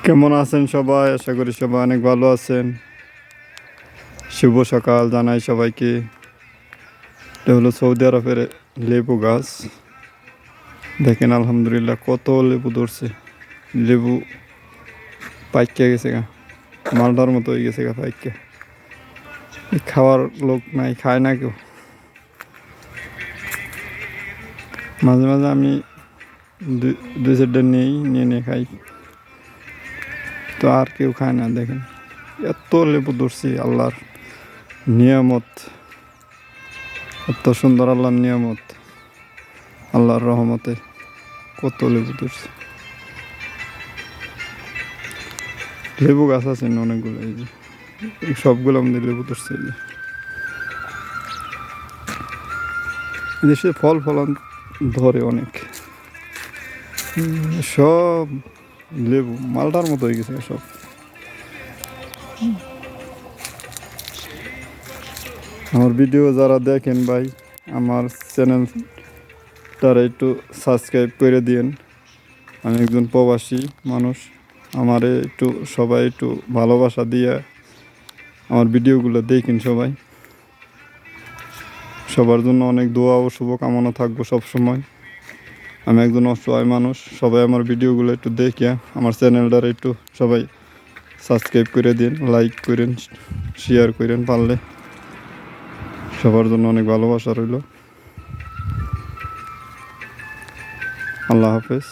কেমন আছেন সবাই? আশা করি সবাই অনেক ভালো আছেন। শুভ সকাল জানাই সবাইকে। এটা হলো সৌদি আরবের লেবু গাছ। দেখেন আলহামদুলিল্লাহ কত লেবু ধরছে। লেবু পাইকে গেছে গা, মালটার মতো হয়ে গেছে গা পাইকে। খাওয়ার লোক নাই, খায় না কেউ। মাঝে মাঝে আমি দুই চারটা নিয়ে খাই, তো আর কেউ খায় না। দেখেন এত লেবু ধরছি, আল্লাহর নিয়ামত, এত সুন্দর আল্লাহর নিয়ামত, আল্লাহর রহমতে কত লেবু ধরছে। লেবু গাছ আছে না অনেকগুলো, এই যে সবগুলো আমাদের লেবু ধরছে। এই যে দেশে ফল ফলন ধরে অনেক, সব লেবু মালটার মতো হয়ে গেছে সব। আমার ভিডিও যারা দেখেন ভাই, আমার চ্যানেলটারে একটু সাবস্ক্রাইব করে দিয়েন। আমি একজন প্রবাসী মানুষ, আমারে একটু সবাই একটু ভালোবাসা দিয়ে আমার ভিডিওগুলো দেখেন সবাই। সবার জন্য অনেক দোয়া ও শুভকামনা থাকবো সব সময়। আমি একজন অসহায় মানুষ, সবাই আমার ভিডিওগুলো একটু দেখিয়া আমার চ্যানেলটারে একটু সবাই সাবস্ক্রাইব করে দিন, লাইক করেন, শেয়ার করেন পারলে। সবার জন্য অনেক ভালোবাসা রইল। আল্লাহ হাফেজ।